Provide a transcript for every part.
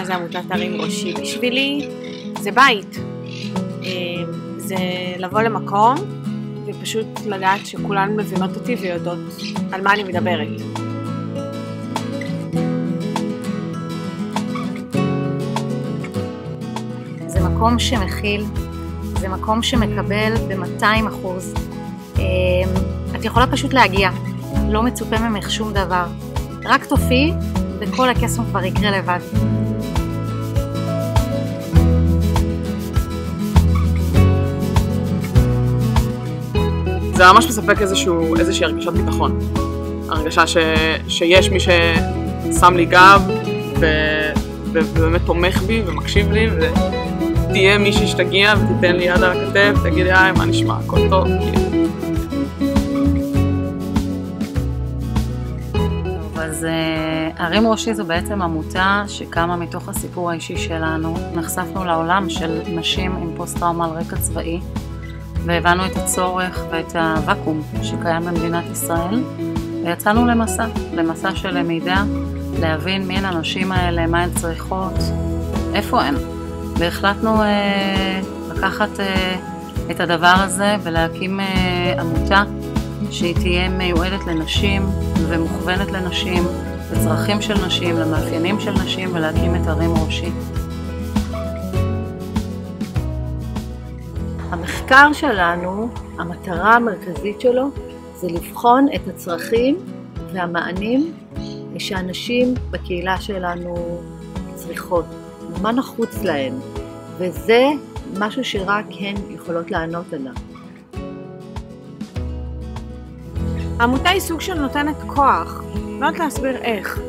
זה עמותת הרים ראשי. בשבילי זה בית. זה לבוא למקום ופשוט לדעת שכולן מבינות אותי ויודעות על מה אני מדברת. זה מקום שמכיל, זה מקום שמקבל ב-200%. את יכולה פשוט להגיע, לא מצופה ממך שום דבר. רק תופיעי וכל הקסם כבר יקרה לבד. זה ממש מספק איזושהי הרגשת ביטחון. הרגשה שיש מי ששם לי גב ובאמת תומך בי ומקשיב לי, ותהיה מישהי שתגיע ותיתן לי יד על הכתף, תגיד לי מה נשמע, הכל טוב. אז הרים ראשי זו בעצם עמותה שקמה מתוך הסיפור האישי שלנו. נחשפנו לעולם של נשים עם פוסט-טראומה על רקע צבאי, והבנו את הצורך ואת הוואקום שקיים במדינת ישראל, ויצאנו למסע של למידה, להבין מי הן הנשים האלה, מה הן צריכות, איפה הן. והחלטנו לקחת את הדבר הזה ולהקים עמותה שהיא תהיה מיועדת לנשים ומוכוונת לנשים, לצרכים של נשים, למאפיינים של נשים, ולהקים את הרים ראשי. המחקר שלנו, המטרה המרכזית שלו, זה לבחון את הצרכים והמענים שאנשים בקהילה שלנו צריכות, מה נחוץ להן, וזה משהו שרק הן יכולות לענות עליו. העמותה היא סוג של נותנת כוח, לא יודעת להסביר איך,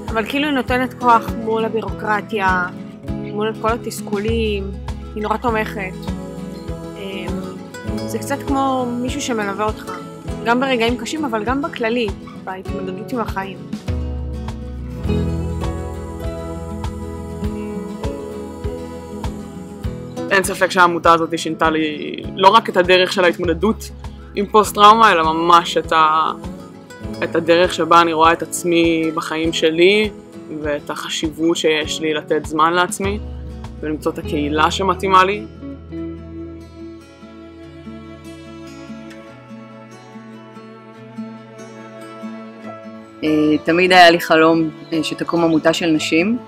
אבל כאילו היא נותנת כוח מול הבירוקרטיה, מול כל התסכולים, היא נורא תומכת. זה קצת כמו מישהו שמלווה אותך, גם ברגעים קשים אבל גם בכללי, בהתמודדות עם החיים. אין ספק שהעמותה הזאת שינתה לי לא רק את הדרך של ההתמודדות עם פוסט-טראומה, אלא ממש את הדרך שבה אני רואה את עצמי בחיים שלי, ואת החשיבות שיש לי לתת זמן לעצמי, ולמצוא את הקהילה שמתאימה לי. תמיד היה לי חלום שתקום עמותה של נשים,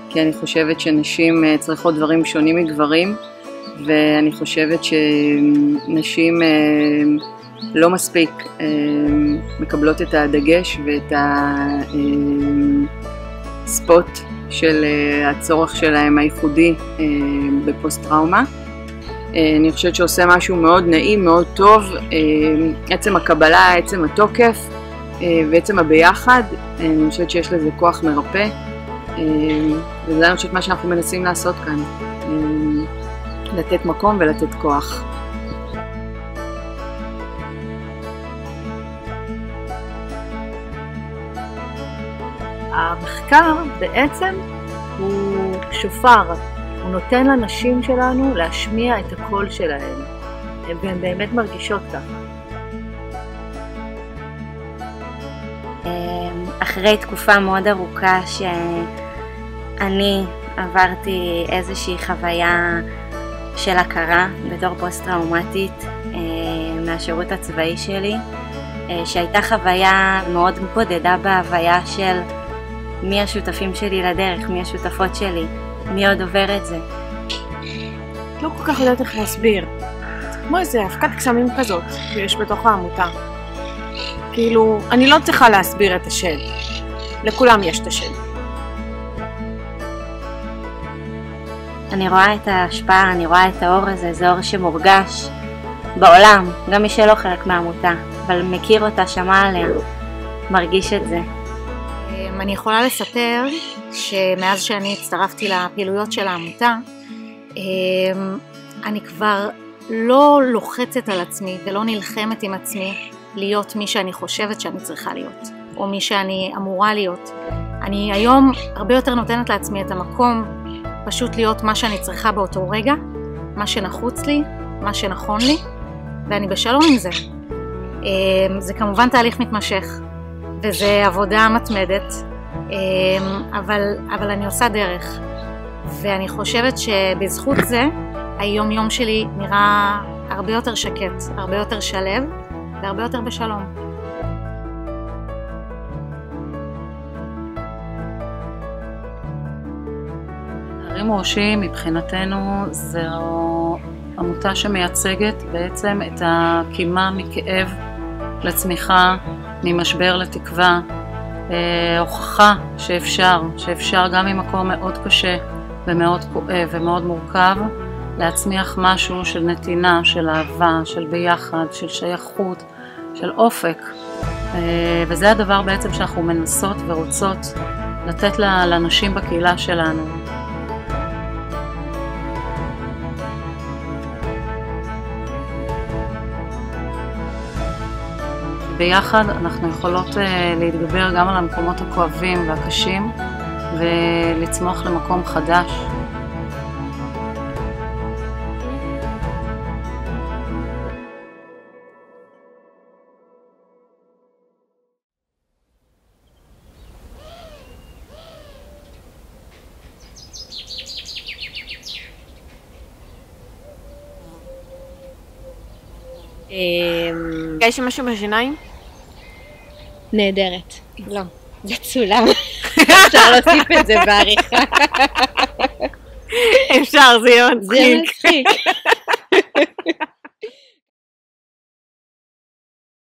כי אני חושבת שנשים צריכות דברים שונים מגברים, ואני חושבת שנשים לא מספיק מקבלות את הדגש ואת הספוט של הצורך שלהם הייחודי בפוסט-טראומה. אני חושבת שעושה משהו מאוד נעים, מאוד טוב, עצם הקבלה, עצם התוקף, בעצם הביחד. אני חושבת שיש לזה כוח מרפא, וזה אני חושבת מה שאנחנו מנסים לעשות כאן, לתת מקום ולתת כוח. המחקר בעצם הוא שופר, הוא נותן לנשים שלנו להשמיע את הקול שלהן, והן באמת מרגישות ככה. אחרי תקופה מאוד ארוכה שאני עברתי איזושהי חוויה של הכרה בתור פוסט-טראומטית מהשירות הצבאי שלי, שהייתה חוויה מאוד בודדה בהוויה של מי השותפים שלי לדרך, מי השותפות שלי, מי עוד עובר את זה. לא כל כך יודעת איך להסביר. כמו איזה הפקת קסמים כזאת שיש בתוך העמותה. כאילו, אני לא צריכה להסביר את השד. לכולם יש את השד. אני רואה את ההשפעה, אני רואה את האור הזה, זה אור שמורגש בעולם, גם מי שלא חלק מהעמותה, אבל מכיר אותה, שמע עליה, מרגיש את זה. אני יכולה לספר שמאז שאני הצטרפתי לפעילויות של העמותה, אני כבר לא לוחצת על עצמי ולא נלחמת עם עצמי להיות מי שאני חושבת שאני צריכה להיות, או מי שאני אמורה להיות. אני היום הרבה יותר נותנת לעצמי את המקום פשוט להיות מה שאני צריכה באותו רגע, מה שנחוץ לי, מה שנכון לי, ואני בשלום עם זה. זה כמובן תהליך מתמשך, וזה עבודה מתמדת, אבל אני עושה דרך. ואני חושבת שבזכות זה היום יום שלי נראה הרבה יותר שקט, הרבה יותר שלב והרבה יותר בשלום. ערים ראשי מבחינתנו זו עמותה שמייצגת בעצם את הקימה מכאב לצמיחה, ממשבר לתקווה, הוכחה שאפשר גם ממקום מאוד קשה ומאוד כואב ומאוד מורכב להצמיח משהו של נתינה, של אהבה, של ביחד, של שייכות, של אופק, וזה הדבר בעצם שאנחנו מנסות ורוצות לתת לאנשים בקהילה שלנו. ביחד אנחנו יכולות להתגבר גם על המקומות הכואבים והקשים ולצמוח למקום חדש. יש משהו בשיניים? נהדרת. לא, זה צולם. אפשר להוסיף את זה בעריכה. אפשר, זה יהיה מצחיק. זה מצחיק.